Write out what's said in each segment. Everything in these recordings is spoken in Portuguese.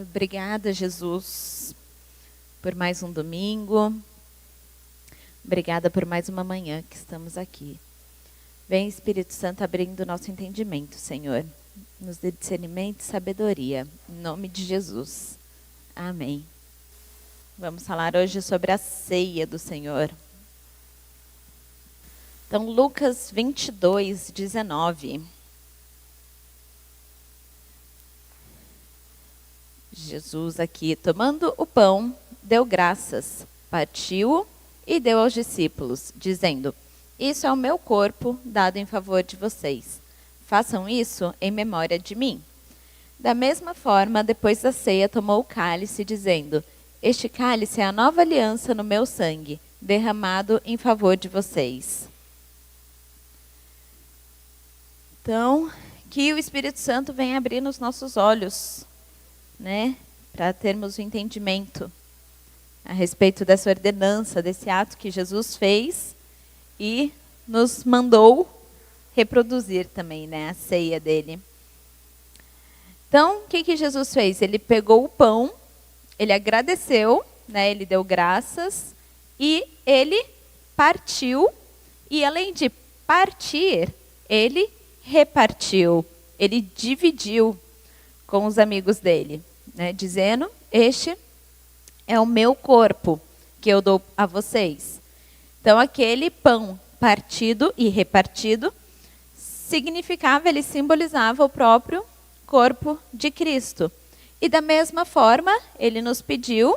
Obrigada, Jesus, por mais um domingo. Obrigada por mais uma manhã que estamos aqui. Vem, Espírito Santo, abrindo o nosso entendimento, Senhor. Nos dê discernimento e sabedoria. Em nome de Jesus. Amém. Vamos falar hoje sobre a ceia do Senhor. Então, Lucas 22, 19. Jesus aqui, tomando o pão, deu graças, partiu e deu aos discípulos, dizendo: isso é o meu corpo dado em favor de vocês. Façam isso em memória de mim. Da mesma forma, depois da ceia, tomou o cálice, dizendo: este cálice é a nova aliança no meu sangue, derramado em favor de vocês. Então, que o Espírito Santo venha abrir nos nossos olhos, né, para termos o entendimento a respeito dessa ordenança, desse ato que Jesus fez e nos mandou reproduzir também, né, a ceia dele. Então, o que Jesus fez? Ele pegou o pão, ele agradeceu, né, ele deu graças e ele partiu. E além de partir, ele repartiu, ele dividiu com os amigos dele, né, dizendo: este é o meu corpo que eu dou a vocês. Então, aquele pão partido e repartido significava, ele simbolizava o próprio corpo de Cristo. E da mesma forma, ele nos pediu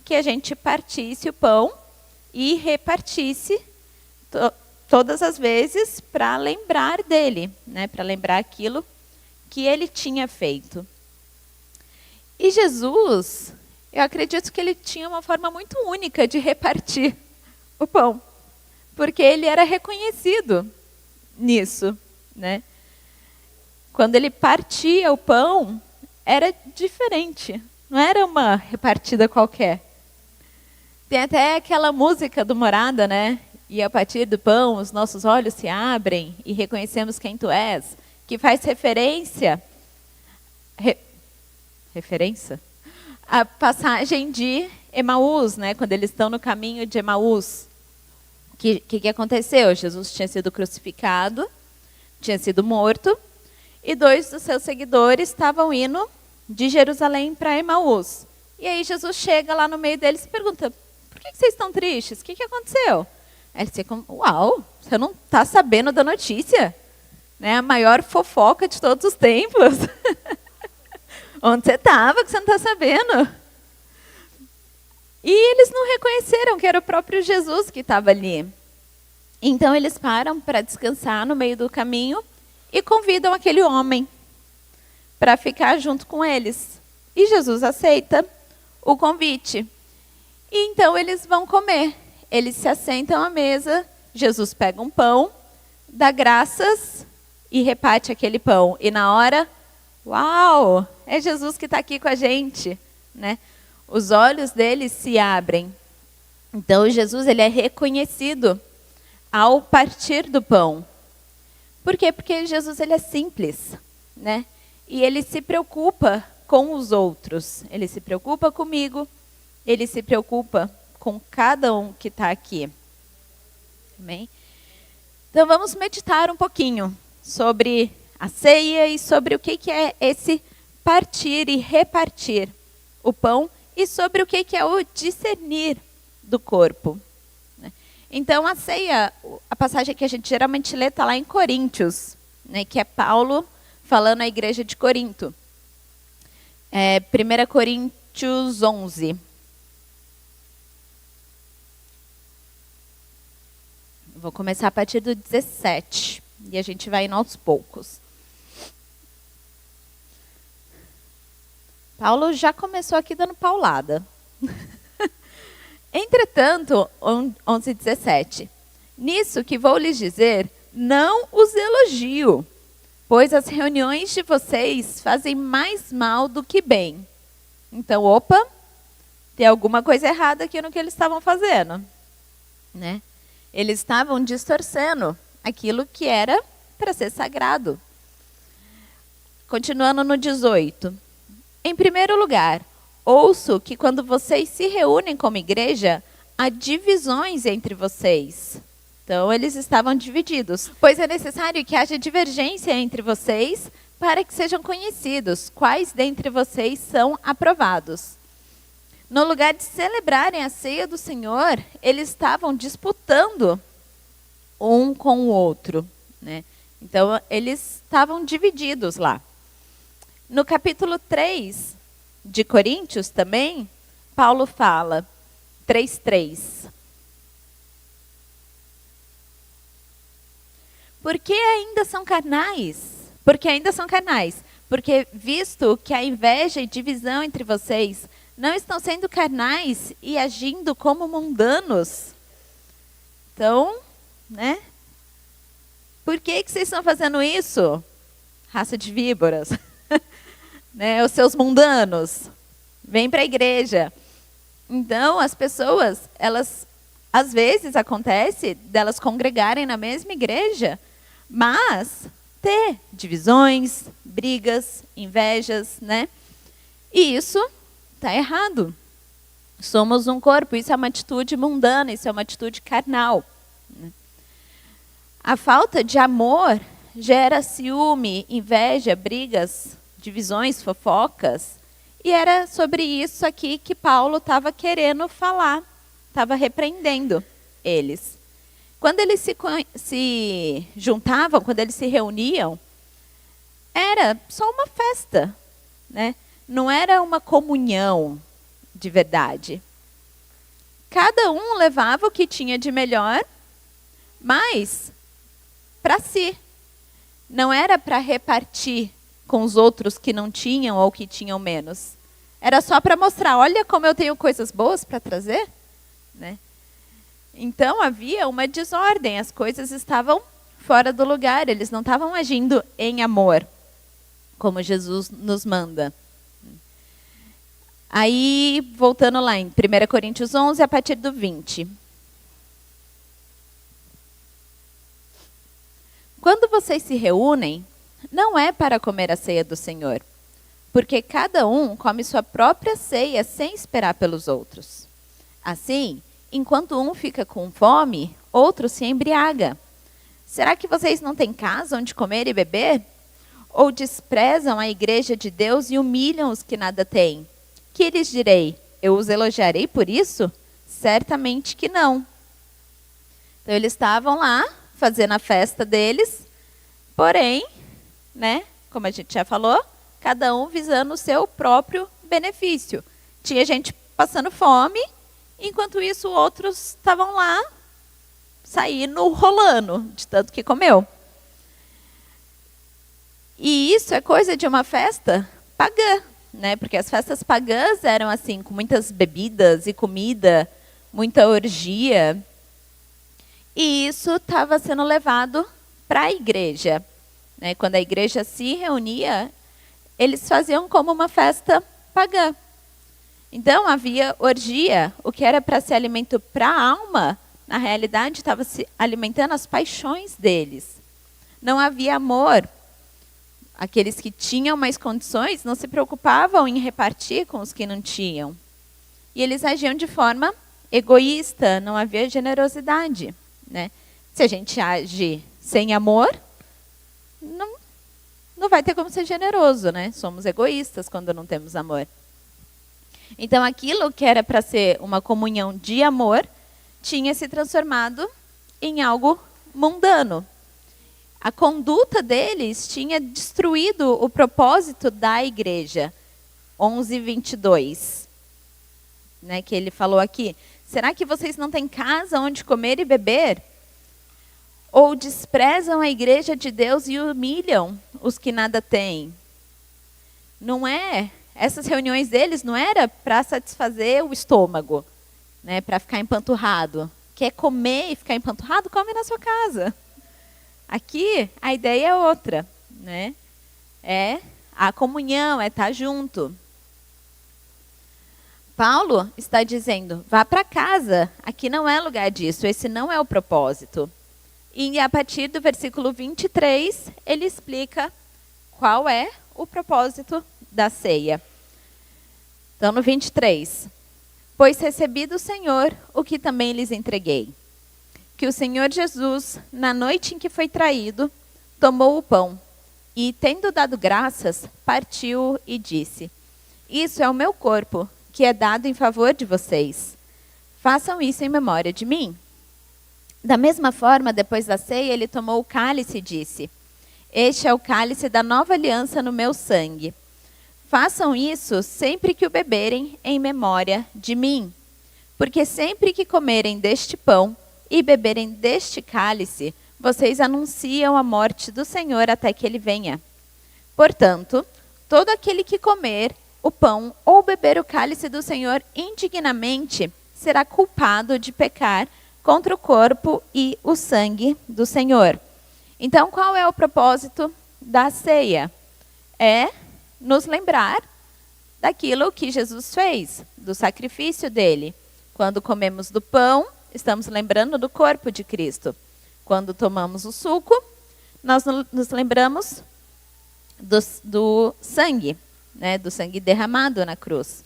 que a gente partisse o pão e repartisse todas as vezes para lembrar dele, né, para lembrar aquilo que ele tinha feito. E Jesus, eu acredito que ele tinha uma forma muito única de repartir o pão, porque ele era reconhecido nisso, né? Quando ele partia o pão, era diferente, não era uma repartida qualquer. Tem até aquela música do Morada, né? E a partir do pão, os nossos olhos se abrem e reconhecemos quem tu és, que faz referência à passagem de Emaús, né? Quando eles estão no caminho de Emaús. O que aconteceu? Jesus tinha sido crucificado, tinha sido morto, e 2 dos seus seguidores estavam indo de Jerusalém para Emaús. E aí Jesus chega lá no meio deles e pergunta: por que vocês estão tristes? O que aconteceu? Aí eles ficam: uau, você não está sabendo da notícia? Né? A maior fofoca de todos os tempos. Onde você estava que você não está sabendo? E eles não reconheceram que era o próprio Jesus que estava ali. Então eles param para descansar no meio do caminho e convidam aquele homem para ficar junto com eles. E Jesus aceita o convite. E então eles vão comer. Eles se assentam à mesa, Jesus pega um pão, dá graças e reparte aquele pão. E na hora, uau, é Jesus que está aqui com a gente, né? Os olhos deles se abrem. Então Jesus, ele é reconhecido ao partir do pão. Por quê? Porque Jesus, ele é simples, né? E ele se preocupa com os outros. Ele se preocupa comigo, ele se preocupa com cada um que está aqui. Amém? Então vamos meditar um pouquinho sobre a ceia e sobre o que é esse partir e repartir o pão e sobre o que é o discernir do corpo. Então a ceia, a passagem que a gente geralmente lê está lá em Coríntios, né, que é Paulo falando à igreja de Corinto. 1 Coríntios 11. Vou começar a partir do 17 e a gente vai indo aos poucos. Paulo já começou aqui dando paulada. Entretanto, 11:17. Nisso que vou lhes dizer, não os elogio, pois as reuniões de vocês fazem mais mal do que bem. Então, opa, tem alguma coisa errada aqui no que eles estavam fazendo, né? Eles estavam distorcendo aquilo que era para ser sagrado. Continuando no 18. Em primeiro lugar, ouço que quando vocês se reúnem como igreja, há divisões entre vocês. Então, eles estavam divididos. Pois é necessário que haja divergência entre vocês para que sejam conhecidos quais dentre vocês são aprovados. No lugar de celebrarem a ceia do Senhor, eles estavam disputando um com o outro, né? Então, eles estavam divididos lá. No capítulo 3 de Coríntios também, Paulo fala, 3:3. Porque ainda são carnais? Porque ainda são carnais. Porque visto que a inveja e divisão entre vocês não estão sendo carnais e agindo como mundanos. Então, né? Por que vocês estão fazendo isso? Raça de víboras. Né? Os seus mundanos. Vêm para a igreja. Então, as pessoas, elas, às vezes acontece delas congregarem na mesma igreja, mas ter divisões, brigas, invejas, né? E isso está errado. Somos um corpo, isso é uma atitude mundana, isso é uma atitude carnal. A falta de amor gera ciúme, inveja, brigas, divisões, fofocas. E era sobre isso aqui que Paulo estava querendo falar, estava repreendendo eles. Quando eles se juntavam, quando eles se reuniam, era só uma festa, né? Não era uma comunhão de verdade. Cada um levava o que tinha de melhor, mas para si. Não era para repartir com os outros que não tinham ou que tinham menos. Era só para mostrar, olha como eu tenho coisas boas para trazer, né? Então havia uma desordem, as coisas estavam fora do lugar, eles não estavam agindo em amor, como Jesus nos manda. Aí, voltando lá em 1 Coríntios 11, a partir do 20. Quando vocês se reúnem, não é para comer a ceia do Senhor, porque cada um come sua própria ceia sem esperar pelos outros. Assim, enquanto um fica com fome, outro se embriaga. Será que vocês não têm casa onde comer e beber? Ou desprezam a igreja de Deus e humilham os que nada têm? Que lhes direi? Eu os elogiarei por isso? Certamente que não. Então, eles estavam lá, fazendo a festa deles, porém, né, como a gente já falou, cada um visando o seu próprio benefício. Tinha gente passando fome, enquanto isso outros estavam lá, saindo rolando, de tanto que comeu. E isso é coisa de uma festa pagã, né? Porque as festas pagãs eram assim, com muitas bebidas e comida, muita orgia. E isso estava sendo levado para a igreja, né? Quando a igreja se reunia, eles faziam como uma festa pagã. Então havia orgia, o que era para ser alimento para a alma, na realidade estava se alimentando as paixões deles. Não havia amor. Aqueles que tinham mais condições não se preocupavam em repartir com os que não tinham. E eles agiam de forma egoísta, não havia generosidade, né? Se a gente age sem amor, não vai ter como ser generoso, né? Somos egoístas quando não temos amor. Então, aquilo que era para ser uma comunhão de amor, tinha se transformado em algo mundano. A conduta deles tinha destruído o propósito da igreja. 11:22, né, que ele falou aqui. Será que vocês não têm casa onde comer e beber? Ou desprezam a igreja de Deus e humilham os que nada têm? Não é... Essas reuniões deles não era para satisfazer o estômago, né, para ficar empanturrado. Quer comer e ficar empanturrado? Come na sua casa. Aqui, a ideia é outra, né? É a comunhão, é estar junto. Paulo está dizendo, vá para casa, aqui não é lugar disso, esse não é o propósito. E a partir do versículo 23, ele explica qual é o propósito da ceia. Então, no 23. Pois recebi do Senhor o que também lhes entreguei. Que o Senhor Jesus, na noite em que foi traído, tomou o pão e, tendo dado graças, partiu e disse: Isso é o meu corpo, que é dado em favor de vocês. Façam isso em memória de mim. Da mesma forma, depois da ceia, ele tomou o cálice e disse: Este é o cálice da nova aliança no meu sangue. Façam isso sempre que o beberem em memória de mim. Porque sempre que comerem deste pão e beberem deste cálice, vocês anunciam a morte do Senhor até que ele venha. Portanto, todo aquele que comer o pão ou beber o cálice do Senhor indignamente será culpado de pecar contra o corpo e o sangue do Senhor. Então, qual é o propósito da ceia? É nos lembrar daquilo que Jesus fez, do sacrifício dele. Quando comemos do pão, estamos lembrando do corpo de Cristo. Quando tomamos o suco, nós nos lembramos do sangue, né, do sangue derramado na cruz.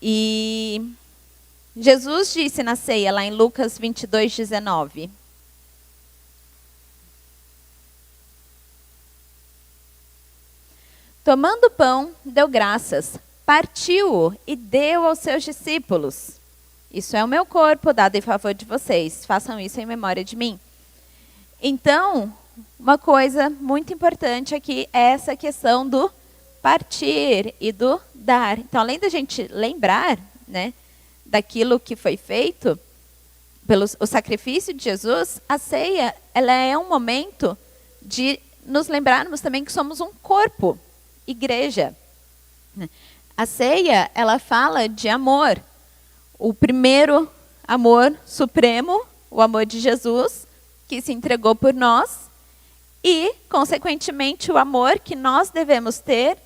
E Jesus disse na ceia, lá em Lucas 22, 19. Tomando o pão, deu graças, partiu-o e deu aos seus discípulos. Isso é o meu corpo dado em favor de vocês. Façam isso em memória de mim. Então, uma coisa muito importante aqui é essa questão do partir e do dar. Então, além da gente lembrar, né, daquilo que foi feito, pelo o sacrifício de Jesus, a ceia, ela é um momento de nos lembrarmos também que somos um corpo, igreja. A ceia, ela fala de amor. O primeiro amor supremo, o amor de Jesus, que se entregou por nós, e, consequentemente, o amor que nós devemos ter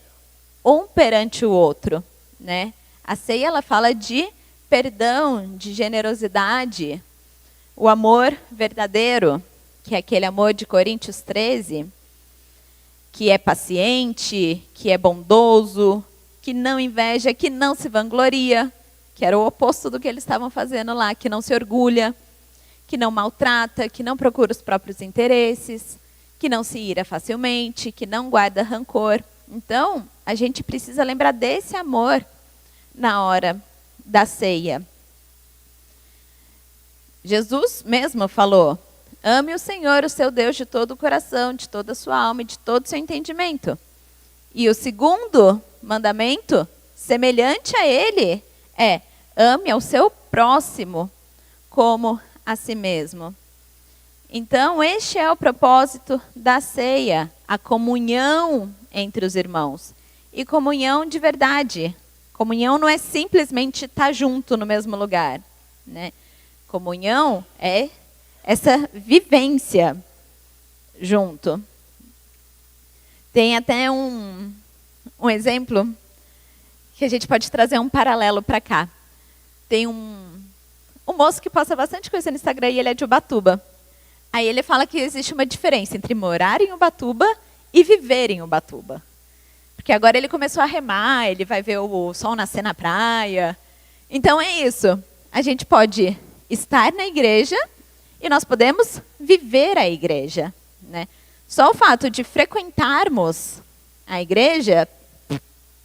um perante o outro, né? A ceia, ela fala de perdão, de generosidade, o amor verdadeiro, que é aquele amor de Coríntios 13, que é paciente, que é bondoso, que não inveja, que não se vangloria, que era o oposto do que eles estavam fazendo lá, que não se orgulha, que não maltrata, que não procura os próprios interesses, que não se ira facilmente, que não guarda rancor. Então, a gente precisa lembrar desse amor na hora da ceia. Jesus mesmo falou: ame o Senhor, o seu Deus, de todo o coração, de toda a sua alma e de todo o seu entendimento. E o segundo mandamento, semelhante a ele, é: ame ao seu próximo como a si mesmo. Então, este é o propósito da ceia, a comunhão entre os irmãos. E comunhão de verdade. Comunhão não é simplesmente estar junto no mesmo lugar, né? Comunhão é essa vivência junto. Tem até um exemplo que a gente pode trazer um paralelo para cá. Tem um moço que posta bastante coisa no Instagram e ele é de Ubatuba. Aí ele fala que existe uma diferença entre morar em Ubatuba e viver em Ubatuba. Porque agora ele começou a remar, ele vai ver o sol nascer na praia. Então é isso. A gente pode estar na igreja e nós podemos viver a igreja, né? Só o fato de frequentarmos a igreja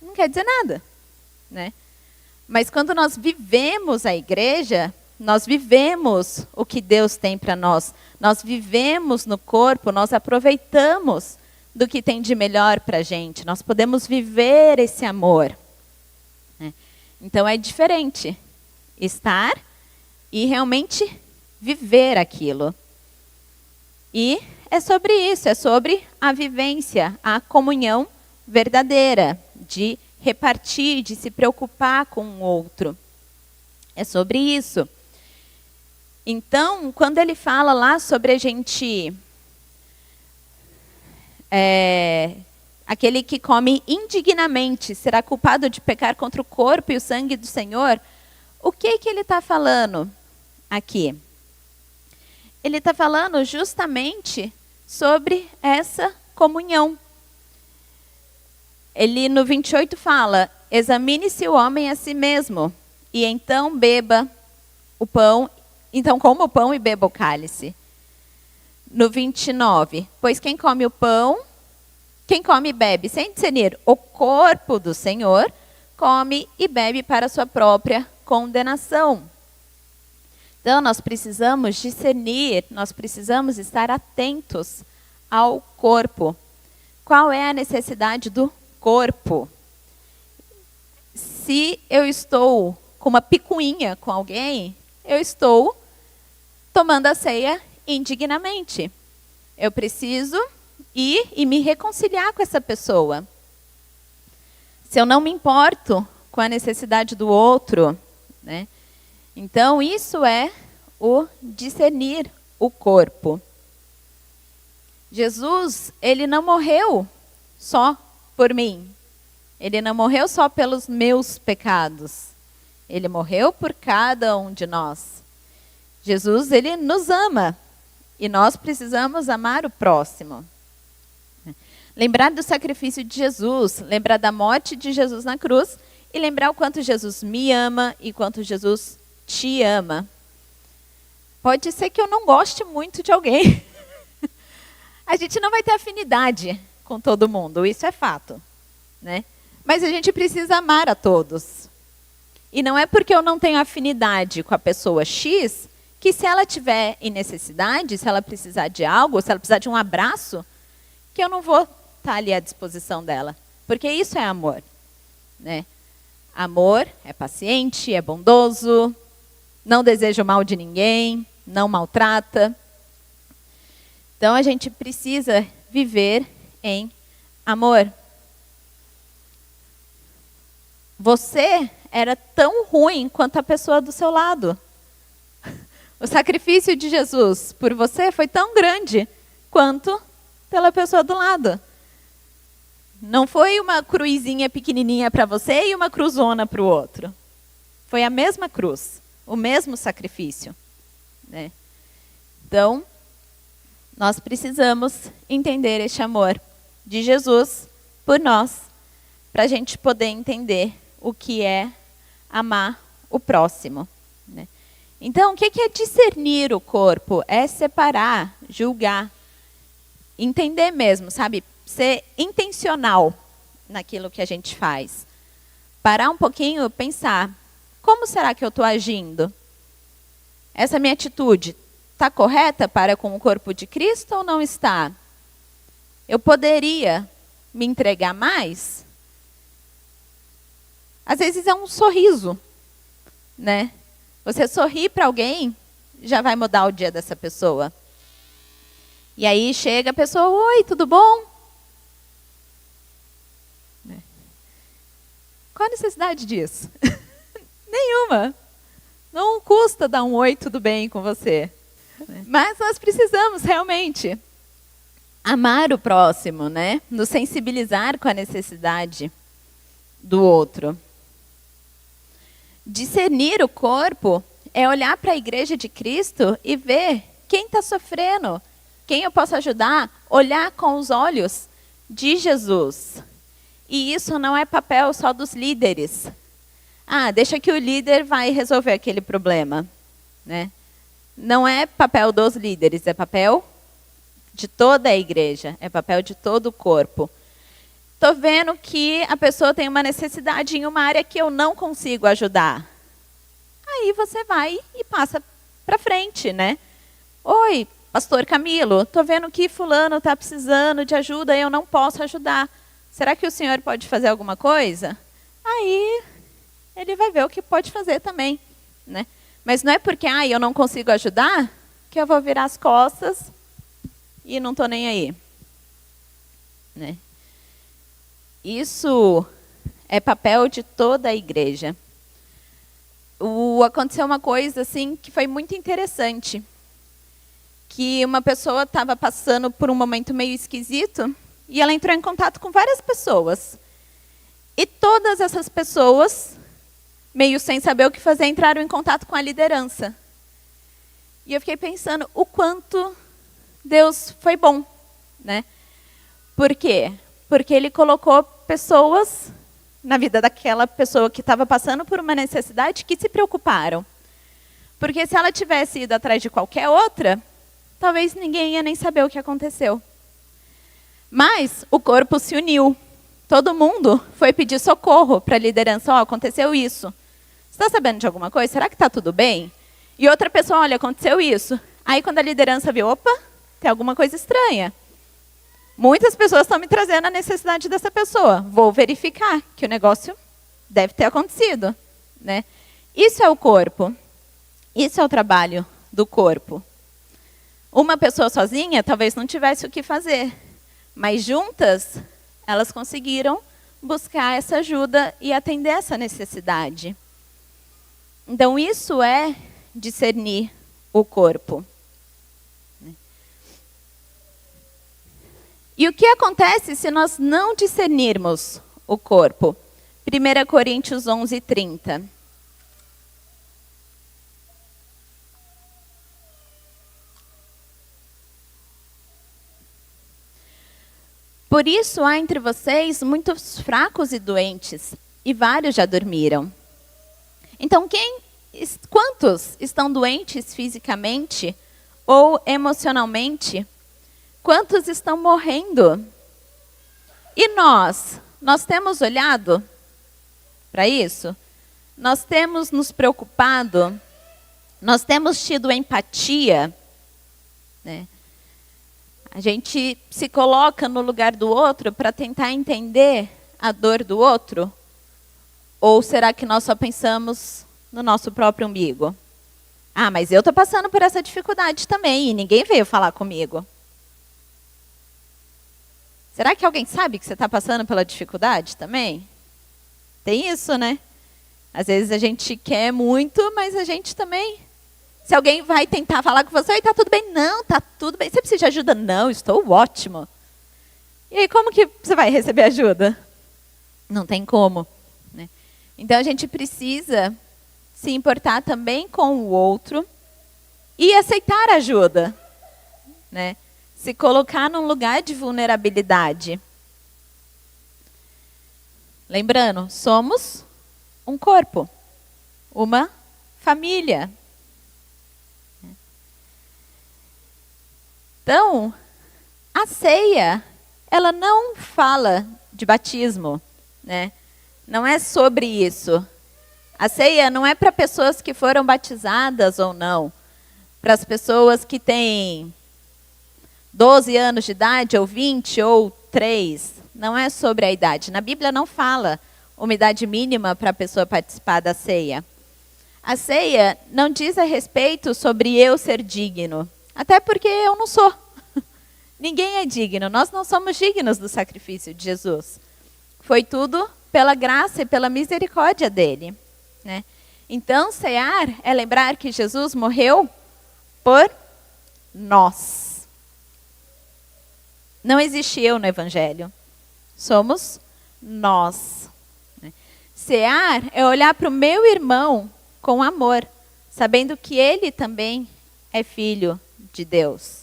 não quer dizer nada, né? Mas quando nós vivemos a igreja, nós vivemos o que Deus tem para nós. Nós vivemos no corpo, nós aproveitamos do que tem de melhor para a gente. Nós podemos viver esse amor, né? Então é diferente estar e realmente viver aquilo. E é sobre isso, é sobre a vivência, a comunhão verdadeira, de repartir, de se preocupar com o outro. É sobre isso. Então, quando ele fala lá sobre a gente... aquele que come indignamente será culpado de pecar contra o corpo e o sangue do Senhor. O que ele está falando aqui? Ele está falando justamente sobre essa comunhão. Ele no 28 fala, examine-se o homem a si mesmo, e então beba o pão, então coma o pão e beba o cálice. No 29, pois quem come o pão, quem come e bebe sem discernir o corpo do Senhor, come e bebe para a sua própria condenação. Então, nós precisamos discernir, nós precisamos estar atentos ao corpo. Qual é a necessidade do corpo? Se eu estou com uma picuinha com alguém, eu estou tomando a ceia indignamente. Eu preciso ir e me reconciliar com essa pessoa. Se eu não me importo com a necessidade do outro, né? Então, isso é o discernir o corpo. Jesus, ele não morreu só por mim. Ele não morreu só pelos meus pecados. Ele morreu por cada um de nós. Jesus, ele nos ama. E nós precisamos amar o próximo. Lembrar do sacrifício de Jesus, lembrar da morte de Jesus na cruz e lembrar o quanto Jesus me ama e quanto Jesus te ama. Pode ser que eu não goste muito de alguém. A gente não vai ter afinidade com todo mundo, isso é fato, né? Mas a gente precisa amar a todos. E não é porque eu não tenho afinidade com a pessoa X, que se ela tiver em necessidade, se ela precisar de algo, se ela precisar de um abraço, que eu não vou estar ali à disposição dela. Porque isso é amor, né? Amor é paciente, é bondoso, não deseja o mal de ninguém, não maltrata. Então, a gente precisa viver em amor. Você era tão ruim quanto a pessoa do seu lado. O sacrifício de Jesus por você foi tão grande quanto pela pessoa do lado. Não foi uma cruzinha pequenininha para você e uma cruzona para o outro. Foi a mesma cruz, o mesmo sacrifício, né? Então, nós precisamos entender este amor de Jesus por nós, para a gente poder entender o que é amar o próximo, né? Então, o que é discernir o corpo? É separar, julgar, entender mesmo, sabe? Ser intencional naquilo que a gente faz. Parar um pouquinho, pensar, como será que eu estou agindo? Essa minha atitude está correta para com o corpo de Cristo ou não está? Eu poderia me entregar mais? Às vezes é um sorriso, né? Você sorrir para alguém, já vai mudar o dia dessa pessoa. E aí chega a pessoa, oi, tudo bom? Qual a necessidade disso? Nenhuma. Não custa dar um oi, tudo bem com você. Mas nós precisamos realmente amar o próximo, né? Nos sensibilizar com a necessidade do outro. Discernir o corpo é olhar para a igreja de Cristo e ver quem está sofrendo, quem eu posso ajudar, olhar com os olhos de Jesus. E isso não é papel só dos líderes. Ah, deixa que o líder vai resolver aquele problema, né? Não é papel dos líderes, é papel de toda a igreja, é papel de todo o corpo. Estou vendo que a pessoa tem uma necessidade em uma área que eu não consigo ajudar. Aí você vai e passa para frente, né? Oi, pastor Camilo, estou vendo que fulano está precisando de ajuda e eu não posso ajudar. Será que o senhor pode fazer alguma coisa? Aí ele vai ver o que pode fazer também, né? Mas não é porque eu não consigo ajudar que eu vou virar as costas e não estou nem aí, né? Isso é papel de toda a igreja. Aconteceu uma coisa assim que foi muito interessante, que uma pessoa estava passando por um momento meio esquisito e ela entrou em contato com várias pessoas. E todas essas pessoas, meio sem saber o que fazer, entraram em contato com a liderança. E eu fiquei pensando o quanto Deus foi bom, né? Por quê? porque ele colocou pessoas na vida daquela pessoa que estava passando por uma necessidade que se preocuparam. Porque se ela tivesse ido atrás de qualquer outra, talvez ninguém ia nem saber o que aconteceu. Mas o corpo se uniu. Todo mundo foi pedir socorro para a liderança. Aconteceu isso. Você está sabendo de alguma coisa? Será que está tudo bem? E outra pessoa, olha, aconteceu isso. Aí quando a liderança viu, opa, tem alguma coisa estranha. Muitas pessoas estão me trazendo a necessidade dessa pessoa. Vou verificar que o negócio deve ter acontecido, né? Isso é o corpo. Isso é o trabalho do corpo. Uma pessoa sozinha talvez não tivesse o que fazer, mas juntas elas conseguiram buscar essa ajuda e atender essa necessidade. Então isso é discernir o corpo. E o que acontece se nós não discernirmos o corpo? 1 Coríntios 11:30. Por isso há entre vocês muitos fracos e doentes, e vários já dormiram. Então, quantos estão doentes fisicamente ou emocionalmente? Quantos estão morrendo? E nós temos olhado para isso? Nós temos nos preocupado? Nós temos tido empatia? Né? A gente se coloca no lugar do outro para tentar entender a dor do outro? Ou será que nós só pensamos no nosso próprio umbigo? Ah, mas eu estou passando por essa dificuldade também e ninguém veio falar comigo. Será que alguém sabe que você está passando pela dificuldade também? Tem isso, né? Às vezes a gente quer muito, mas a gente também... Se alguém vai tentar falar com você, está tudo bem? Não, está tudo bem. Você precisa de ajuda? Não, estou ótimo. E aí, como que você vai receber ajuda? Não tem como. Né? Então, a gente precisa se importar também com o outro e aceitar ajuda. Né? Se colocar num lugar de vulnerabilidade. Lembrando, somos um corpo, uma família. Então, a ceia, ela não fala de batismo, né? Não é sobre isso. A ceia não é para pessoas que foram batizadas ou não. Para as pessoas que têm 12 anos de idade, ou 20, ou 3. Não é sobre a idade. Na Bíblia não fala uma idade mínima para a pessoa participar da ceia. A ceia não diz a respeito sobre eu ser digno. Até porque eu não sou. Ninguém é digno. Nós não somos dignos do sacrifício de Jesus. Foi tudo pela graça e pela misericórdia dele. Né? Então, cear é lembrar que Jesus morreu por nós. Não existe eu no Evangelho. Somos nós. Né? Cear é olhar para o meu irmão com amor, sabendo que ele também é filho de Deus.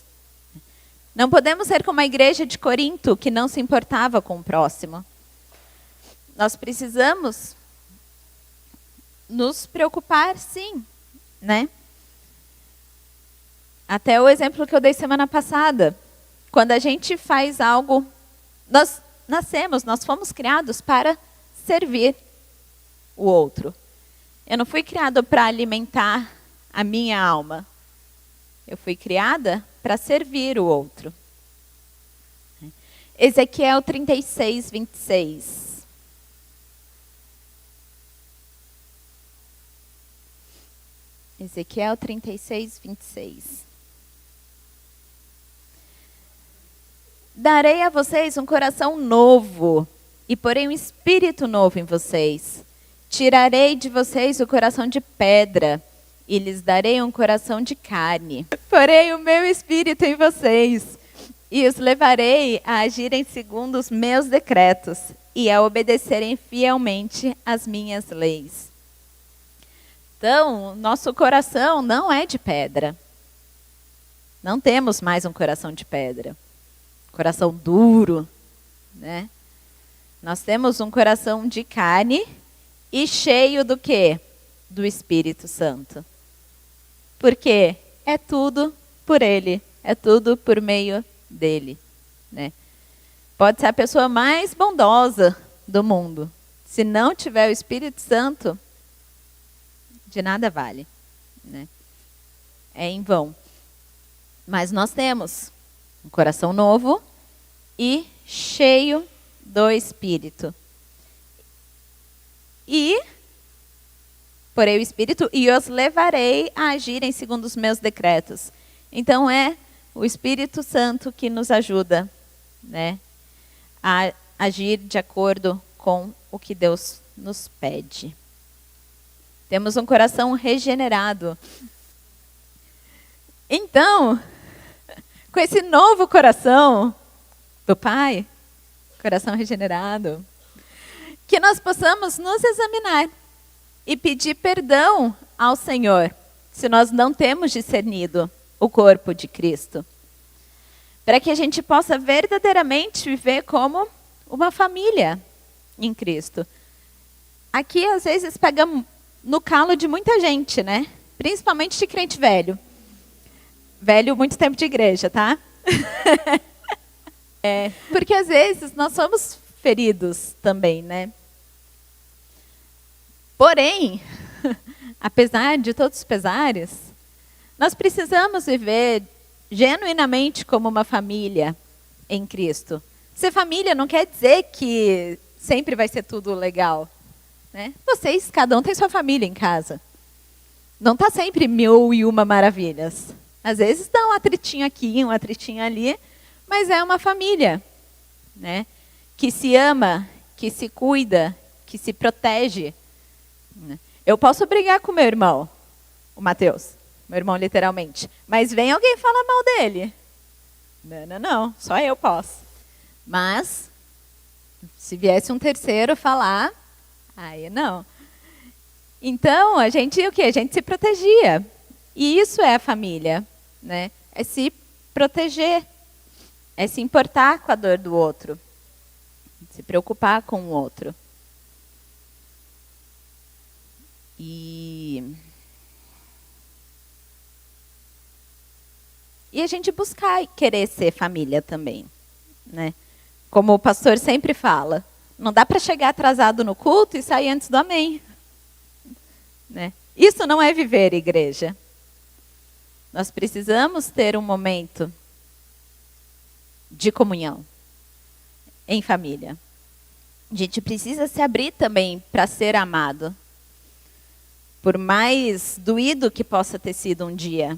Não podemos ser como a igreja de Corinto, que não se importava com o próximo. Nós precisamos nos preocupar, sim, né? Até o exemplo que eu dei semana passada. Quando a gente faz algo, nós fomos criados para servir o outro. Eu não fui criado para alimentar a minha alma. Eu fui criada para servir o outro. Ezequiel 36, 26. Ezequiel 36, 26. Darei a vocês um coração novo e porei um espírito novo em vocês. Tirarei de vocês o coração de pedra e lhes darei um coração de carne. Porei o meu espírito em vocês e os levarei a agirem segundo os meus decretos e a obedecerem fielmente às minhas leis. Então, nosso coração não é de pedra. Não temos mais um coração de pedra. Coração duro, né? Nós temos um coração de carne e cheio do quê? Do Espírito Santo. Porque é tudo por Ele, é tudo por meio dele, né? Pode ser a pessoa mais bondosa do mundo. Se não tiver o Espírito Santo, de nada vale, né? É em vão. Mas nós temos um coração novo e cheio do Espírito. Porém o Espírito, e os levarei a agirem segundo os meus decretos. Então é o Espírito Santo que nos ajuda, né, a agir de acordo com o que Deus nos pede. Temos um coração regenerado. Então, com esse novo coração do Pai, coração regenerado, que nós possamos nos examinar e pedir perdão ao Senhor, se nós não temos discernido o corpo de Cristo, para que a gente possa verdadeiramente viver como uma família em Cristo. Aqui, às vezes, pega no calo de muita gente, né? Principalmente de crente velho. Velho, muito tempo de igreja, tá? Porque, às vezes, nós somos feridos também, né? Porém, apesar de todos os pesares, nós precisamos viver genuinamente como uma família em Cristo. Ser família não quer dizer que sempre vai ser tudo legal, né? Vocês, cada um tem sua família em casa. Não está sempre 1001 maravilhas. Às vezes dá um atritinho aqui, um atritinho ali, mas é uma família, né? Que se ama, que se cuida, que se protege. Eu posso brigar com meu irmão, o Mateus, meu irmão literalmente, mas vem alguém falar mal dele. Não, só eu posso. Mas, se viesse um terceiro falar, aí não. Então, a gente, o quê? A gente se protegia. E isso é a família, né? É se proteger, é se importar com a dor do outro, se preocupar com o outro. E a gente buscar e querer ser família também, né? Como o pastor sempre fala, não dá para chegar atrasado no culto e sair antes do amém, né? Isso não é viver igreja. Nós precisamos ter um momento de comunhão em família. A gente precisa se abrir também para ser amado. Por mais doído que possa ter sido um dia,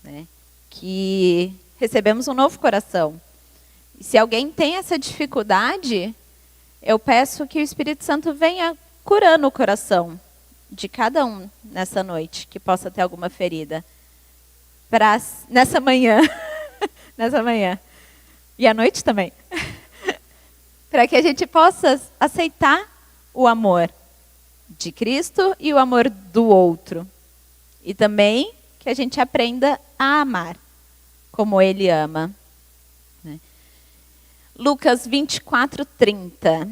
né, que recebemos um novo coração. E se alguém tem essa dificuldade, eu peço que o Espírito Santo venha curando o coração de cada um nessa noite, que possa ter alguma ferida. Nessa manhã, e à noite também, para que a gente possa aceitar o amor de Cristo e o amor do outro. E também que a gente aprenda a amar como Ele ama. Né? Lucas 24:30.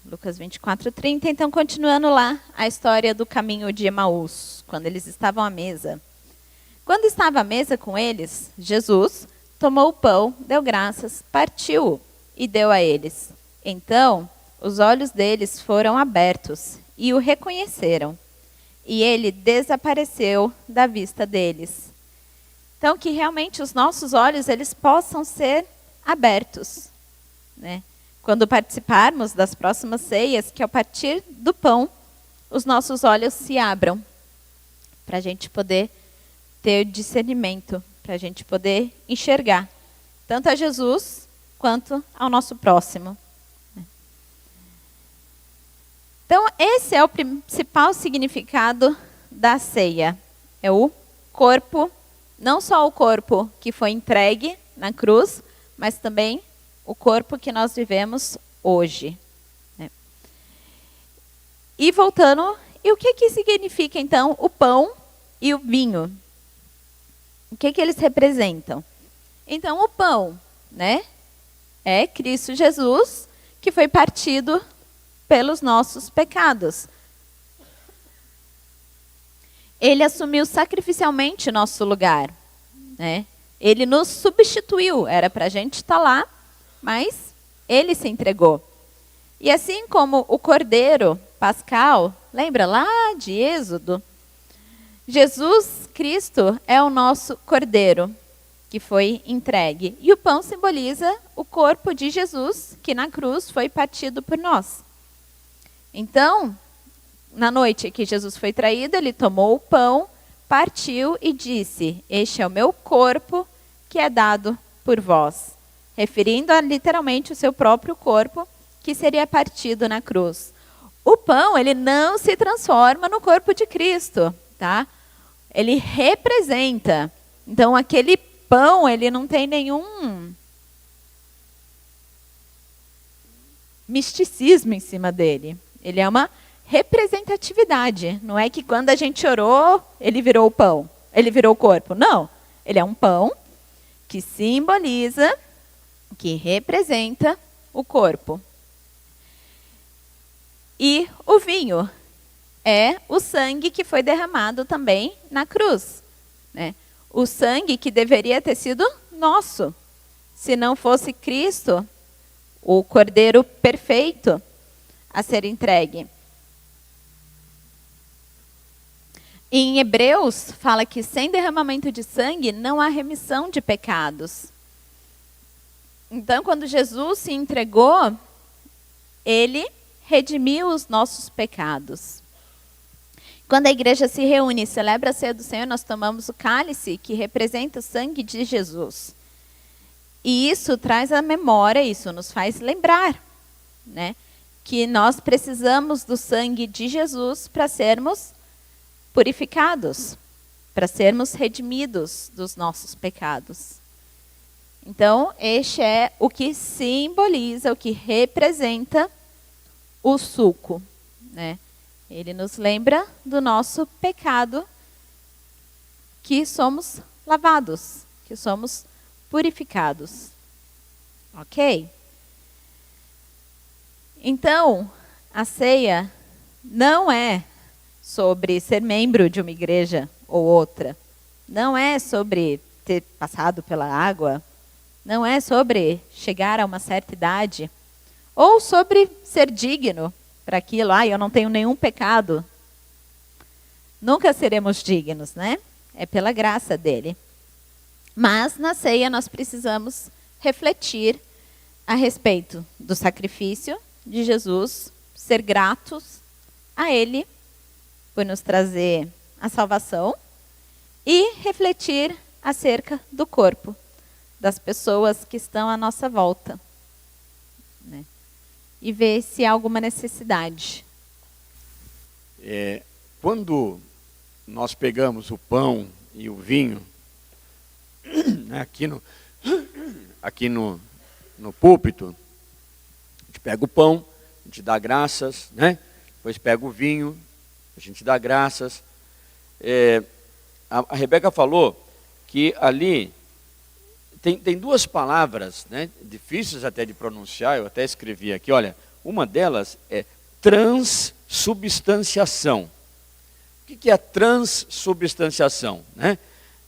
Lucas 24:30. Então, continuando lá, a história do caminho de Emaús, quando eles estavam à mesa. Quando estava à mesa com eles, Jesus tomou o pão, deu graças, partiu e deu a eles. Então, os olhos deles foram abertos e o reconheceram. E ele desapareceu da vista deles. Então, que realmente os nossos olhos eles possam ser abertos, né? Quando participarmos das próximas ceias, que ao partir do pão, os nossos olhos se abram, para a gente poder ter discernimento, para a gente poder enxergar, tanto a Jesus, quanto ao nosso próximo. Então, esse é o principal significado da ceia. É o corpo, não só o corpo que foi entregue na cruz, mas também o corpo que nós vivemos hoje. E voltando E o que significa, então, o pão e o vinho? O que eles representam? Então, o pão, né, é Cristo Jesus, que foi partido pelos nossos pecados. Ele assumiu sacrificialmente nosso lugar, né? Ele nos substituiu. Era para a gente estar lá, mas ele se entregou. E assim como o cordeiro pascal, lembra lá de Êxodo? Jesus Cristo é o nosso cordeiro que foi entregue. E o pão simboliza o corpo de Jesus, que na cruz foi partido por nós. Então, na noite que Jesus foi traído, ele tomou o pão, partiu e disse: este é o meu corpo que é dado por vós. Referindo a literalmente o seu próprio corpo, que seria partido na cruz. O pão, ele não se transforma no corpo de Cristo, tá? Ele representa. Então, aquele pão, ele não tem nenhum misticismo em cima dele. Ele é uma representatividade. Não é que quando a gente orou, ele virou o pão, ele virou o corpo. Não. Ele é um pão que simboliza, que representa o corpo. E o vinho é o sangue que foi derramado também na cruz, né? O sangue que deveria ter sido nosso. Se não fosse Cristo, o Cordeiro perfeito a ser entregue. Em Hebreus, fala que sem derramamento de sangue não há remissão de pecados. Então, quando Jesus se entregou, ele redimiu os nossos pecados. Quando a igreja se reúne e celebra a ceia do Senhor, nós tomamos o cálice que representa o sangue de Jesus. E isso traz à memória, isso nos faz lembrar, né, que nós precisamos do sangue de Jesus para sermos purificados, para sermos redimidos dos nossos pecados. Então, este é o que simboliza, o que representa o suco, né? Ele nos lembra do nosso pecado, que somos lavados, que somos purificados. Ok? Então, a ceia não é sobre ser membro de uma igreja ou outra. Não é sobre ter passado pela água. Não é sobre chegar a uma certa idade. Ou sobre ser digno para aquilo. Eu não tenho nenhum pecado. Nunca seremos dignos, né? É pela graça dele. Mas na ceia nós precisamos refletir a respeito do sacrifício de Jesus, ser gratos a ele por nos trazer a salvação e refletir acerca do corpo, das pessoas que estão à nossa volta, né? E ver se há alguma necessidade. Quando nós pegamos o pão e o vinho, né, aqui no púlpito, a gente pega o pão, a gente dá graças, né? Depois pega o vinho, a gente dá graças. A Rebeca falou que ali tem duas palavras, né, difíceis até de pronunciar, eu até escrevi aqui, olha, uma delas é transubstanciação. O que é a transubstanciação, né?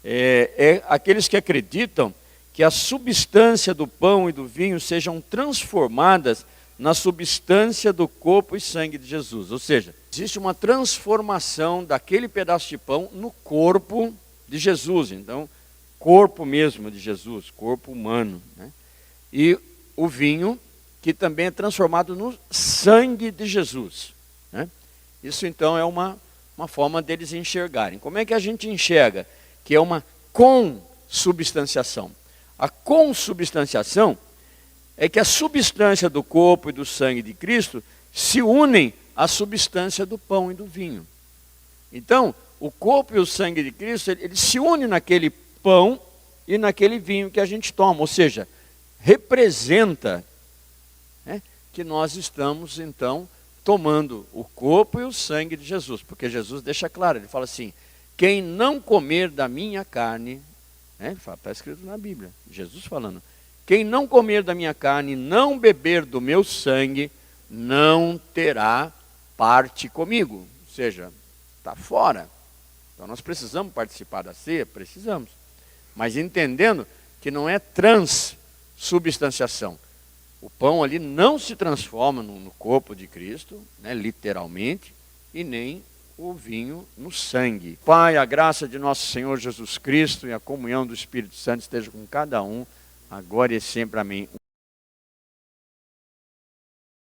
É aqueles que acreditam que a substância do pão e do vinho sejam transformadas na substância do corpo e sangue de Jesus. Ou seja, existe uma transformação daquele pedaço de pão no corpo de Jesus. Então, corpo mesmo de Jesus, corpo humano, né? E o vinho, que também é transformado no sangue de Jesus, né? Isso então é uma forma deles enxergarem. Como é que a gente enxerga? Que é uma consubstanciação. A consubstanciação é que a substância do corpo e do sangue de Cristo se unem à substância do pão e do vinho. Então, o corpo e o sangue de Cristo, eles se unem naquele pão e naquele vinho que a gente toma. Ou seja, representa, né, que nós estamos, então, tomando o corpo e o sangue de Jesus, porque Jesus deixa claro, ele fala assim, quem não comer da minha carne, né, está escrito na Bíblia, Jesus falando, quem não comer da minha carne, não beber do meu sangue, não terá parte comigo, ou seja, está fora. Então nós precisamos participar da ceia? Precisamos, mas entendendo que não é transubstanciação. O pão ali não se transforma no corpo de Cristo, né, literalmente, e nem o vinho no sangue. Pai, a graça de nosso Senhor Jesus Cristo e a comunhão do Espírito Santo esteja com cada um, agora e sempre. Amém.